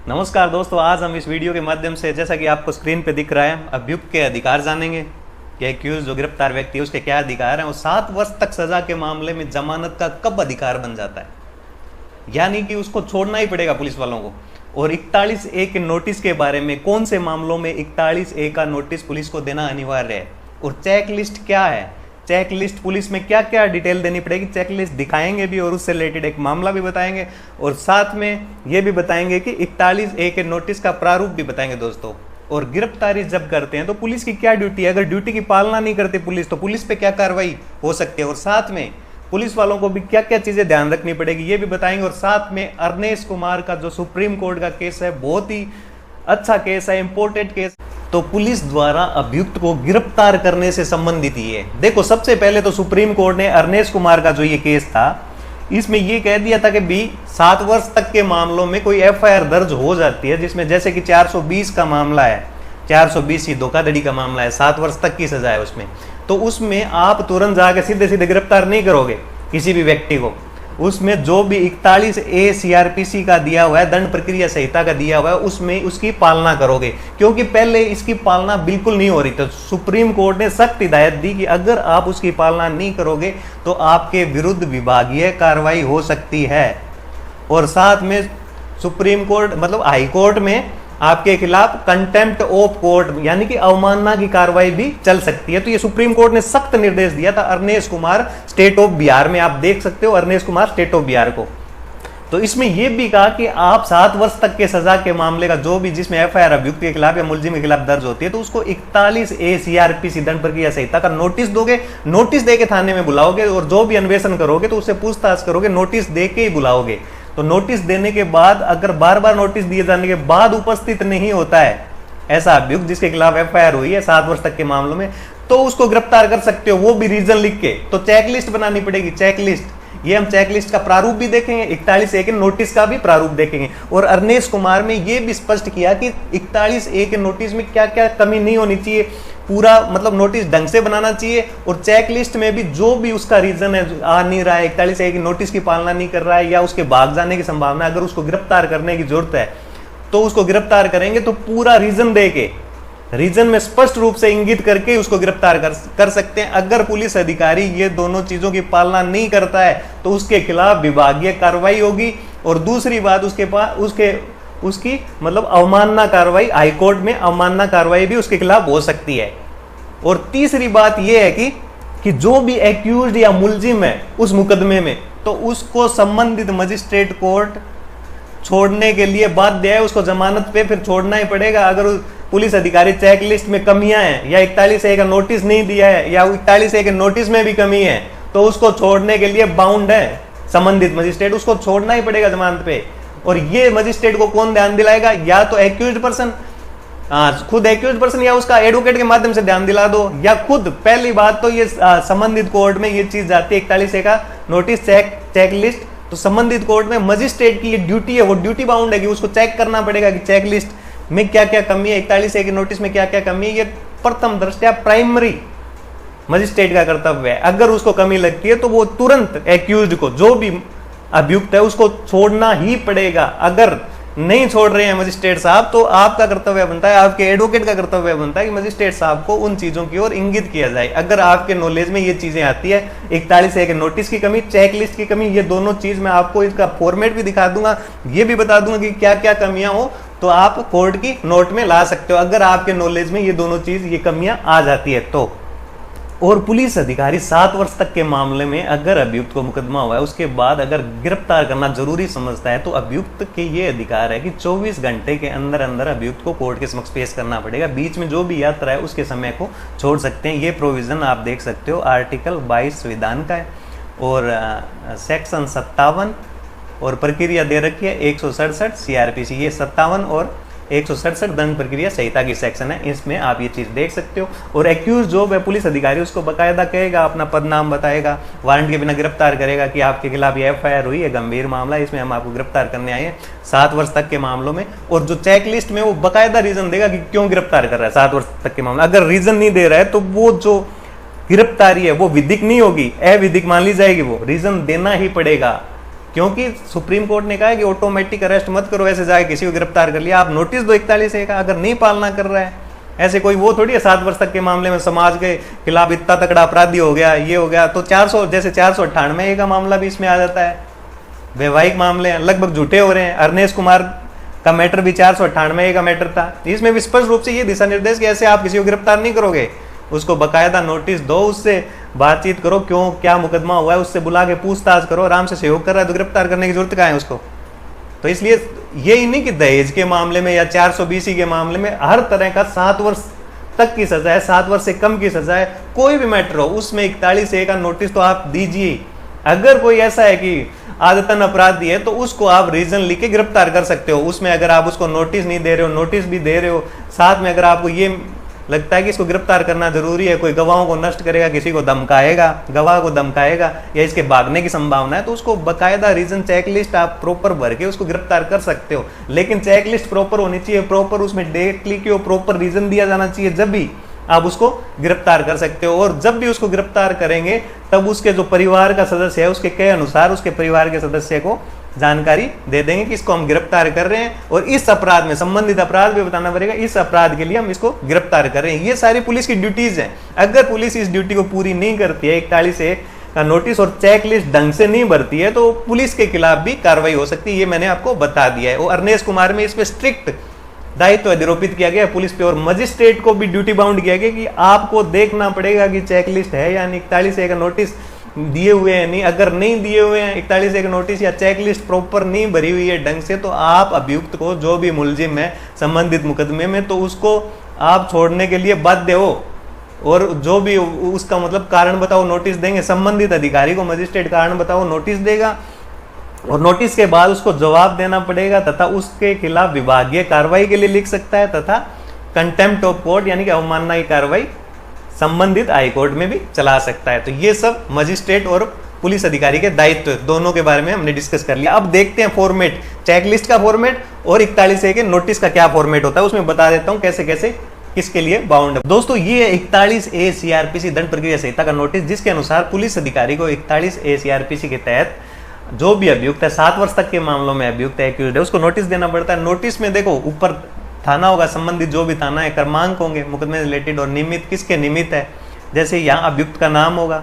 नमस्कार दोस्तों, आज हम इस वीडियो के माध्यम से, जैसा कि आपको स्क्रीन पे दिख रहा है, अभियुक्त के अधिकार जानेंगे कि एक्यूज जो गिरफ्तार व्यक्ति है उसके क्या अधिकार हैं और 7 वर्ष तक सजा के मामले में जमानत का कब अधिकार बन जाता है, यानी कि उसको छोड़ना ही पड़ेगा पुलिस वालों को। और 41A के नोटिस के बारे में, कौन से मामलों में 41A का नोटिस पुलिस को देना अनिवार्य है और चेक लिस्ट क्या है, चेक लिस्ट पुलिस में क्या क्या डिटेल देनी पड़ेगी, चेक लिस्ट दिखाएंगे भी और उससे रिलेटेड एक मामला भी बताएंगे और साथ में ये भी बताएंगे कि 41A के नोटिस का प्रारूप भी बताएंगे दोस्तों। और गिरफ्तारी जब करते हैं तो पुलिस की क्या ड्यूटी है, अगर ड्यूटी की पालना नहीं करती पुलिस तो पुलिस पे क्या कार्रवाई हो सकती है और साथ में पुलिस वालों को भी क्या क्या चीजें ध्यान रखनी पड़ेगी ये भी बताएंगे। और साथ में अरनेश कुमार का जो सुप्रीम कोर्ट का केस है, बहुत ही अच्छा केस है, इंपॉर्टेंट केस, तो पुलिस द्वारा अभियुक्त को गिरफ्तार करने से संबंधित ही है। देखो, सबसे पहले तो सुप्रीम कोर्ट ने अरनेश कुमार का जो ये केस था, इसमें ये कह दिया था कि भी 7 वर्ष तक के मामलों में कोई FIR दर्ज हो जाती है, जिसमें जैसे कि 420 का मामला है, 420 ही धोखाधड़ी का मामला है, 7 वर्ष तक की सजा है उसमें, तो उसमें आप तुरंत जाके सीधे सीधे गिरफ्तार नहीं करोगे किसी भी व्यक्ति को। उसमें जो भी 41A CRPC का दिया हुआ है, दंड प्रक्रिया संहिता का दिया हुआ है, उसमें उसकी पालना करोगे, क्योंकि पहले इसकी पालना बिल्कुल नहीं हो रही। तो सुप्रीम कोर्ट ने सख्त हिदायत दी कि अगर आप उसकी पालना नहीं करोगे तो आपके विरुद्ध विभागीय कार्रवाई हो सकती है। और साथ में सुप्रीम कोर्ट मतलब हाई कोर्ट में आपके खिलाफ कंटेम्प्ट ऑफ कोर्ट यानी कि अवमानना की कार्रवाई भी चल सकती है। तो ये सुप्रीम कोर्ट ने सख्त निर्देश दिया था अरनेश कुमार स्टेट ऑफ बिहार में, आप देख सकते हो अरनेश कुमार स्टेट ऑफ बिहार को। तो इसमें यह भी कहा कि आप 7 वर्ष तक के सजा के मामले का जो भी जिसमें FIR अभियुक्त के खिलाफ या मुलजिम के खिलाफ दर्ज होती है तो उसको 41A CRPC दंड प्रक्रिया संहिता का नोटिस दोगे, नोटिस देके थाने में बुलाओगे और जो भी अन्वेषण करोगे तो उससे पूछताछ करोगे, नोटिस देके ही बुलाओगे। तो नोटिस देने के बाद अगर बार बार नोटिस दिए जाने के बाद उपस्थित नहीं होता है ऐसा अभियुक्त जिसके खिलाफ FIR हुई है 7 वर्ष तक के मामलों में, तो उसको गिरफ्तार कर सकते हो, वो भी रीजन लिख के। तो चेकलिस्ट बनानी पड़ेगी, चेकलिस्ट, ये हम चेकलिस्ट का प्रारूप भी देखेंगे, 41A के नोटिस का भी प्रारूप देखेंगे। और अरनेश कुमार में ये भी स्पष्ट किया कि 41A के नोटिस में क्या क्या कमी नहीं होनी चाहिए, पूरा मतलब नोटिस ढंग से बनाना चाहिए। और चेकलिस्ट में भी जो भी उसका रीजन है, आ नहीं रहा है, 41A की नोटिस की पालना नहीं कर रहा है या उसके भाग जाने की संभावना, अगर उसको गिरफ्तार करने की जरूरत है तो उसको गिरफ्तार करेंगे। तो पूरा रीजन दे के, रीजन में स्पष्ट रूप से इंगित करके उसको गिरफ्तार कर सकते हैं। अगर पुलिस अधिकारी ये दोनों चीजों की पालना नहीं करता है तो उसके खिलाफ विभागीय कार्रवाई होगी। और दूसरी बात, उसकी मतलब अवमानना कार्रवाई, हाईकोर्ट में अवमानना कार्रवाई भी उसके खिलाफ हो सकती है। और तीसरी बात यह है कि जो भी एक्यूज्ड या मुलजिम है उस मुकदमे में, तो उसको संबंधित मजिस्ट्रेट कोर्ट छोड़ने के लिए बाध्य है, उसको जमानत पे फिर छोड़ना ही पड़ेगा। अगर पुलिस अधिकारी चेक लिस्ट में कमियां हैं या 41A का नोटिस नहीं दिया है या 41A के नोटिस में भी कमी है तो उसको छोड़ने के लिए बाउंड है संबंधित मजिस्ट्रेट, उसको छोड़ना ही पड़ेगा जमानत पे। और ये मजिस्ट्रेट को कौन ध्यान दिलाएगा, या तो एक्यूज्ड पर्सन, खुद एक्यूज्ड पर्सन, या उसका एडवोकेट के माध्यम से ध्यान दिला दो, या खुद। पहली बात तो ये संबंधित कोर्ट में ये चीज जाती है, 41A का नोटिस, चेक लिस्ट, तो संबंधित कोर्ट में मजिस्ट्रेट की ये ड्यूटी है, वो ड्यूटी बाउंड है कि उसको चेक करना पड़ेगा कि चेक लिस्ट में क्या क्या कमी है, 41A के नोटिस में क्या क्या कमी है। ये प्रथम दृष्टया प्राइमरी मजिस्ट्रेट का कर्तव्य है। अगर उसको कमी लगती है तो वो तुरंत एक्यूज्ड को, जो भी अभियुक्त है, उसको छोड़ना ही पड़ेगा। अगर नहीं छोड़ रहे हैं मजिस्ट्रेट साहब तो आपका कर्तव्य बनता है, आपके एडवोकेट का कर्तव्य बनता है कि मजिस्ट्रेट साहब को उन चीजों की ओर इंगित किया जाए। अगर आपके नॉलेज में ये चीजें आती है, 41A के नोटिस की कमी, चेकलिस्ट की कमी, ये दोनों चीज मैं आपको इसका फॉर्मेट भी दिखा दूंगा, ये भी बता दूंगा कि क्या क्या कमियां हो, तो आप कोर्ट की नोट में ला सकते हो अगर आपके नॉलेज में ये दोनों चीज, ये कमियां आ जाती है तो। और पुलिस अधिकारी 7 वर्ष तक के मामले में अगर अभियुक्त को मुकदमा हुआ है उसके बाद अगर गिरफ्तार करना जरूरी समझता है तो अभियुक्त के ये अधिकार है कि 24 घंटे के अंदर अंदर अभियुक्त को कोर्ट के समक्ष पेश करना पड़ेगा। बीच में जो भी यात्रा है उसके समय को छोड़ सकते हैं। ये प्रोविजन आप देख सकते हो आर्टिकल 22 संविधान का है और सेक्शन 57 और प्रक्रिया दे रखी है 167 CRPC, ये 57 और 167 दंड प्रक्रिया संहिता की सेक्शन है, इसमें आप ये चीज देख सकते हो। और एक्यूज जो है पुलिस अधिकारी उसको बकायदा कहेगा, अपना पद नाम बताएगा, वारंट के बिना गिरफ्तार करेगा कि आपके खिलाफ ये FIR हुई है, गंभीर मामला है, इसमें हम आपको गिरफ्तार करने आए हैं 7 वर्ष तक के मामलों में। और जो चेक लिस्ट में वो बकायदा रीजन देगा कि क्यों गिरफ्तार कर रहा है 7 वर्ष तक के मामला। अगर रीजन नहीं दे रहा है तो वो जो गिरफ्तारी है वो विधिक नहीं होगी, अविधिक मान ली जाएगी, वो रीजन देना ही पड़ेगा। क्योंकि सुप्रीम कोर्ट ने कहा है कि ऑटोमेटिक अरेस्ट मत करो, ऐसे जाके किसी को गिरफ्तार कर लिया, आप नोटिस दो 41A का। अगर नहीं पालना कर रहा है, ऐसे कोई वो थोड़ी है 7 वर्ष तक के मामले में समाज के खिलाफ इतना तगड़ा अपराधी हो गया, ये हो गया, तो 400 जैसे 498A का मामला भी इसमें आ जाता है। वैवाहिक मामले हैं लगभग झूठे हो रहे हैं। अरनेश कुमार का मैटर भी 498A का मैटर था, इसमें भी स्पष्ट रूप से ये दिशा निर्देश कि ऐसे आप किसी को गिरफ्तार नहीं करोगे, उसको बकायदा नोटिस दो, उससे बातचीत करो, क्यों क्या मुकदमा हुआ है, उससे बुला के पूछताछ करो। आराम से सहयोग कर रहा है तो गिरफ्तार करने की जरूरत क्या है उसको। तो इसलिए ये ही नहीं कि दहेज के मामले में या 420 के मामले में हर तरह का 7 वर्ष तक की सजा है, 7 वर्ष से कम की सजा है, कोई भी मैटर हो उसमें 41A का नोटिस तो आप दीजिए। अगर कोई ऐसा है कि आदतन अपराधी है तो उसको आप रीजन लिख के गिरफ्तार कर सकते हो। उसमें अगर आप उसको नोटिस नहीं दे रहे हो, नोटिस भी दे रहे हो, साथ में अगर आपको ये लगता है कि इसको गिरफ्तार करना जरूरी है, कोई गवाहों को नष्ट करेगा, किसी को धमकाएगा, गवाह को धमकाएगा या इसके भागने की संभावना है, तो उसको बकायदा रीजन चेकलिस्ट आप प्रॉपर भर के उसको गिरफ्तार कर सकते हो। लेकिन चेकलिस्ट प्रॉपर होनी चाहिए, प्रॉपर उसमें डेट लिखी हो, प्रॉपर रीजन दिया जाना चाहिए, जब भी आप उसको गिरफ्तार कर सकते हो। और जब भी उसको गिरफ्तार करेंगे तब उसके जो परिवार का सदस्य है उसके कहे अनुसार उसके परिवार के सदस्य को जानकारी दे देंगे कि इसको हम गिरफ्तार कर रहे हैं और इस अपराध में, संबंधित अपराध भी बताना पड़ेगा, इस अपराध के लिए हम इसको गिरफ्तार कर रहे हैं। ये सारी पुलिस की ड्यूटीज हैं। अगर पुलिस इस ड्यूटी को पूरी नहीं करती है, 41A का नोटिस और चेकलिस्ट ढंग से नहीं भरती है, तो पुलिस के खिलाफ भी कार्रवाई हो सकती है। ये मैंने आपको बता दिया है। और अरनेश कुमार में इस पे स्ट्रिक्ट दायित्व अधिरोपित किया गया पुलिस पे और मजिस्ट्रेट को भी ड्यूटी बाउंड किया गया कि आपको देखना पड़ेगा कि चेकलिस्ट है या नहीं, 41A का नोटिस दिए हुए हैं नहीं। अगर नहीं दिए हुए हैं 41A का नोटिस या चेकलिस्ट प्रॉपर नहीं भरी हुई है ढंग से, तो आप अभियुक्त को, जो भी मुलजिम है संबंधित मुकदमे में, तो उसको आप छोड़ने के लिए बाध्य हो। और जो भी उसका मतलब कारण बताओ नोटिस देंगे, संबंधित अधिकारी को मजिस्ट्रेट कारण बताओ नोटिस देगा और नोटिस के बाद उसको जवाब देना पड़ेगा तथा उसके खिलाफ विभागीय कार्रवाई के लिए लिख सकता है तथा कंटेम्प्ट ऑफ कोर्ट यानी कि अवमानना की कार्रवाई संबंधित हाई कोर्ट में भी चला सकता है। तो ये सब मजिस्ट्रेट और पुलिस अधिकारी के दायित्व दोनों के बारे में हमने डिस्कस कर लिया। अब देखते हैं फॉर्मेट, चेकलिस्ट का फॉर्मेट और 41A के नोटिस का क्या फॉर्मेट होता है, उसमें बता देता हूं कैसे कैसे किसके लिए बाउंड है। दोस्तों ये 41A CRPC दंड प्रक्रिया संहिता का नोटिस, जिसके अनुसार पुलिस अधिकारी को 41A CRPC के तहत जो भी अभियुक्त है, 7 वर्ष तक के मामलों में अभियुक्त है, एक्यूज्ड है, उसको नोटिस देना पड़ता है। नोटिस में देखो ऊपर थाना होगा, संबंधित जो भी थाना है, क्रमांक होंगे मुकदमे रिलेटेड और निमित्त किसके निमित्त है, जैसे यहाँ अभियुक्त का नाम होगा,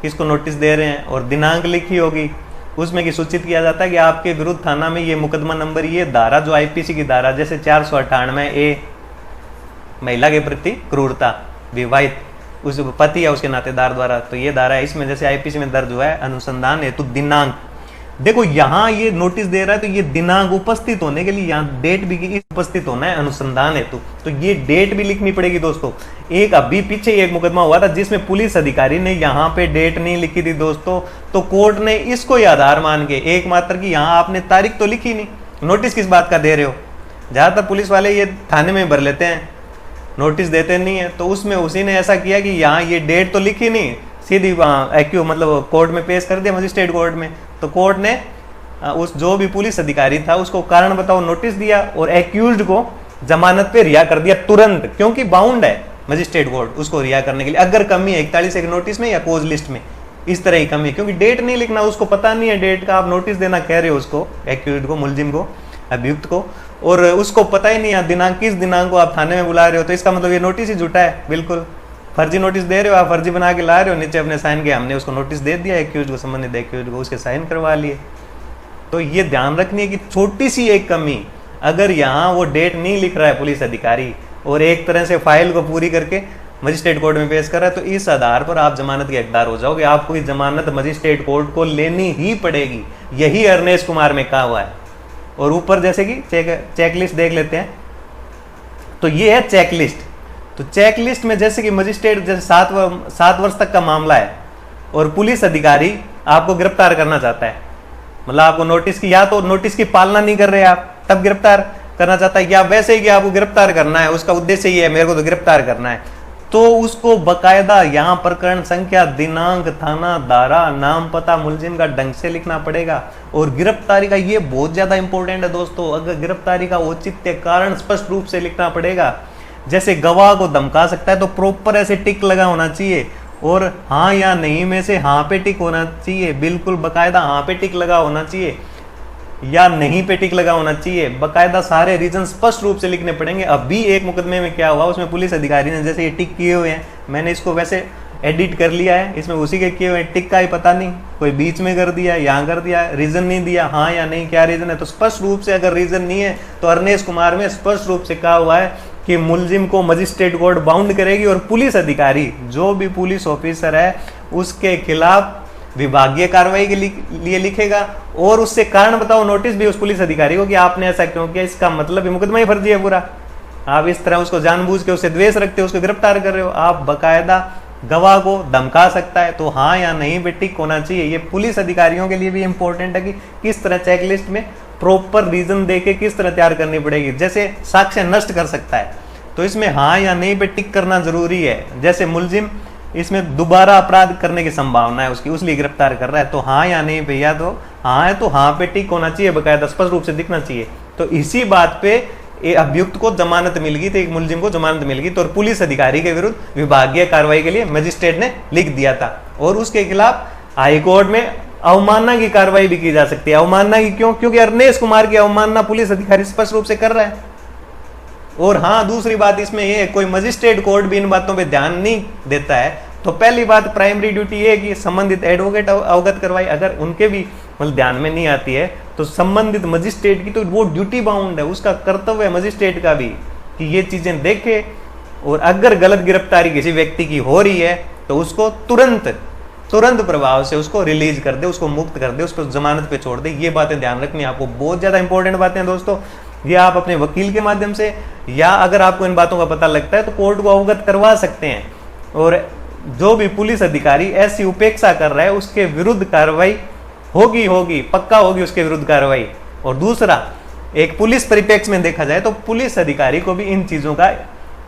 किसको नोटिस दे रहे हैं, और दिनांक लिखी होगी उसमें कि सूचित किया जाता है कि आपके विरुद्ध थाना में ये मुकदमा नंबर, ये धारा जो IPC की धारा जैसे 498A महिला के प्रति क्रूरता, विवाहित उस पति या उसके नातेदार द्वारा, तो ये धारा है, इसमें जैसे IPC में दर्ज हुआ है अनुसंधान हेतु दिनांक। देखो यहाँ ये नोटिस दे रहा है तो ये दिनांक उपस्थित होने के लिए यहाँ डेट भी उपस्थित होना है अनुसंधान हेतु, तो ये डेट भी लिखनी पड़ेगी। दोस्तों एक अभी पीछे एक मुकदमा हुआ था जिसमें पुलिस अधिकारी ने यहाँ पे डेट नहीं लिखी थी दोस्तों, तो कोर्ट ने इसको ही आधार मान के एकमात्र की यहाँ आपने तारीख तो लिखी नहीं, नोटिस किस बात का दे रहे हो। ज्यादातर पुलिस वाले ये थाने में भर लेते हैं, नोटिस देते नहीं है, तो उसमें उसी ने ऐसा किया कि यहाँ ये डेट तो लिखी नहीं, सीधी एक्यू मतलब कोर्ट में पेश कर दिया मजिस्ट्रेट कोर्ट में, तो कोर्ट ने उस जो भी पुलिस अधिकारी था उसको कारण बताओ नोटिस दिया और एक्यूज्ड को जमानत पे रिहा कर दिया तुरंत, क्योंकि बाउंड है मजिस्ट्रेट कोर्ट उसको रिहा करने के लिए। अगर कमी है 41A के नोटिस में या कोज लिस्ट में इस तरह की कमी है, क्योंकि डेट नहीं लिखना, उसको पता नहीं है डेट का, आप नोटिस देना कह रहे हो उसको, एक्यूज्ड को, मुलजिम को, अभियुक्त को, और उसको पता ही नहीं है दिनांक, किस दिनांक को आप थाने में बुला रहे हो, तो इसका मतलब ये नोटिस ही झूठा है, बिल्कुल फर्जी नोटिस दे रहे हो आप, फर्जी बना के ला रहे हो, नीचे अपने साइन के हमने उसको नोटिस दे दिया एक्यूज्ड को, संबंधित एक्यूज्ड को, उसके साइन करवा लिए। तो ये ध्यान रखनी है कि छोटी सी एक कमी, अगर यहाँ वो डेट नहीं लिख रहा है पुलिस अधिकारी और एक तरह से फाइल को पूरी करके मजिस्ट्रेट कोर्ट में पेश कर रहा है, तो इस आधार पर आप जमानत के हकदार हो जाओगे, आपको इस जमानत मजिस्ट्रेट कोर्ट को लेनी ही पड़ेगी। यही अरनेश कुमार में कहा हुआ है। और ऊपर जैसे कि चेकलिस्ट देख लेते हैं, तो ये है चेकलिस्ट। तो चेकलिस्ट में जैसे कि मजिस्ट्रेट जैसे 7 वर्ष तक का मामला है और पुलिस अधिकारी आपको गिरफ्तार करना चाहता है, मतलब आपको नोटिस की, या तो नोटिस की पालना नहीं कर रहे आप तब गिरफ्तार करना चाहता है, या वैसे ही कि आपको गिरफ्तार करना है, उसका उद्देश्य ये है मेरे को तो गिरफ्तार करना है, तो उसको बकायदा यहाँ प्रकरण संख्या, दिनांक, थाना, धारा, नाम, पता मुलजिम का ढंग से लिखना पड़ेगा। और गिरफ्तारी का ये बहुत ज्यादा इंपॉर्टेंट है दोस्तों, अगर गिरफ्तारी का औचित्य कारण स्पष्ट रूप से लिखना पड़ेगा। जैसे गवाह को धमका सकता है तो प्रॉपर ऐसे टिक लगा होना चाहिए, और हाँ या नहीं में से हाँ पे टिक होना चाहिए, बिल्कुल बकायदा हाँ पे टिक लगा होना चाहिए या नहीं पे टिक लगा होना चाहिए। बकायदा सारे रीजन स्पष्ट रूप से लिखने पड़ेंगे। अभी एक मुकदमे में क्या हुआ, उसमें पुलिस अधिकारी ने जैसे ये टिक किए हुए हैं, मैंने इसको वैसे एडिट कर लिया है, इसमें उसी के किए हुए टिक का ही पता नहीं, कोई बीच में कर दिया, यहाँ कर दिया, रीजन नहीं दिया हाँ या नहीं क्या रीजन है। तो स्पष्ट रूप से अगर रीजन नहीं है तो अरनेश कुमार में स्पष्ट रूप से कहा हुआ है कि मुलजिम को मजिस्ट्रेट कोर्ट बाउंड करेगी और पुलिस अधिकारी जो भी पुलिस ऑफिसर है उसके खिलाफ विभागीय कार्रवाई के लिए लिखेगा और उससे कारण बताओ नोटिस भी उस पुलिस अधिकारी को कि आपने ऐसा क्यों किया। इसका मतलब ये मुकदमा ही फर्जी है पूरा। आप इस तरह उसको जानबूझ के उससे द्वेष रखते हो, उसको गिरफ्तार कर रहे हो। आप बकायदा गवाह को धमका सकता है, तो हाँ या नहीं पे टिक होना चाहिए। ये पुलिस अधिकारियों के लिए भी इंपॉर्टेंट है कि किस तरह चेकलिस्ट में प्रॉपर रीजन देके किस तरह तैयार करनी पड़ेगी। जैसे साक्ष्य नष्ट कर सकता है तो इसमें हाँ या नहीं पे टिक करना जरूरी है। जैसे मुलजिम इसमें दोबारा अपराध करने की संभावना है उसकी, उसलिए गिरफ्तार कर रहा है, तो हाँ या नहीं पे या तो हाँ है तो हाँ पे टिक होना चाहिए, बकायदा स्पष्ट रूप से दिखना चाहिए। तो इसी बात पे ये अभियुक्त को जमानत मिल गई थी, एक मुलजिम को जमानत मिल गई, तो पुलिस अधिकारी के विरुद्ध विभागीय कार्रवाई के लिए मजिस्ट्रेट ने लिख दिया था और उसके खिलाफ हाईकोर्ट में अवमानना की कार्रवाई भी की जा सकती है। अवमानना की क्यों? क्योंकि अरनेश कुमार की अवमानना पुलिस अधिकारी स्पष्ट रूप से कर रहा है। और हाँ, दूसरी बात इसमें यह है, कोई मजिस्ट्रेट कोर्ट भी इन बातों पे ध्यान नहीं देता है। तो पहली बात प्राइमरी ड्यूटी ये है कि संबंधित एडवोकेट अवगत करवाए। अगर उनके भी मतलब ध्यान में नहीं आती है तो संबंधित मजिस्ट्रेट की तो वो ड्यूटी बाउंड है, उसका कर्तव्य है मजिस्ट्रेट का भी कि ये चीजें देखे और अगर गलत गिरफ्तारी किसी व्यक्ति की हो रही है तो उसको तुरंत प्रभाव से उसको रिलीज कर दे, उसको मुक्त कर दे, उसको जमानत पे छोड़ दे। ये बातें ध्यान रखनी है आपको, बहुत ज्यादा इंपॉर्टेंट बातें हैं दोस्तों। ये आप अपने वकील के माध्यम से या अगर आपको इन बातों का पता लगता है तो कोर्ट को अवगत करवा सकते हैं। और जो भी पुलिस अधिकारी ऐसी उपेक्षा कर रहा है उसके विरुद्ध कार्रवाई होगी, पक्का होगी उसके विरुद्ध कार्रवाई। और दूसरा, एक पुलिस परिप्रेक्ष्य में देखा जाए तो पुलिस अधिकारी को भी इन चीजों का,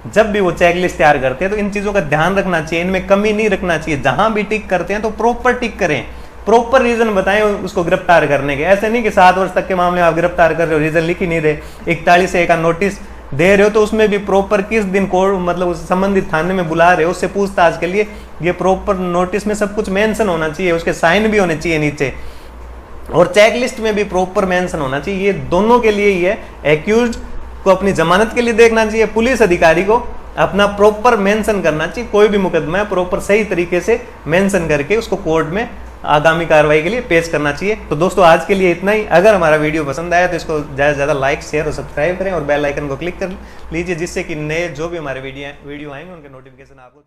जब भी वो चेकलिस्ट तैयार करते हैं तो इन चीजों का ध्यान रखना चाहिए, इनमें कमी नहीं रखना चाहिए। जहां भी टिक करते हैं तो प्रॉपर टिक करें, प्रॉपर रीजन बताएं उसको गिरफ्तार करने के। ऐसे नहीं कि 7 वर्ष तक के मामले में आप गिरफ्तार कर रहे हो, रीजन लिख ही नहीं रहे, 41 का नोटिस दे रहे हो तो उसमें भी प्रॉपर किस दिन कोर्ट मतलब उस संबंधित थाने में बुला रहे हो उससे पूछताछ के लिए, ये प्रॉपर नोटिस में सब कुछ मेंशन होना चाहिए, उसके साइन भी होने चाहिए नीचे, और चेकलिस्ट में भी प्रॉपर मेंशन होना चाहिए। ये दोनों के लिए ही है। एक्यूज्ड को अपनी जमानत के लिए देखना चाहिए, पुलिस अधिकारी को अपना प्रॉपर मेंशन करना चाहिए। कोई भी मुकदमा है प्रॉपर सही तरीके से मेंशन करके उसको कोर्ट में आगामी कार्रवाई के लिए पेश करना चाहिए। तो दोस्तों आज के लिए इतना ही। अगर हमारा वीडियो पसंद आया तो इसको ज़्यादा से ज़्यादा लाइक, शेयर और सब्सक्राइब करें और बेल आइकन को क्लिक कर लीजिए, जिससे कि नए जो भी हमारे वीडियो आएंगे उनके नोटिफिकेशन आपको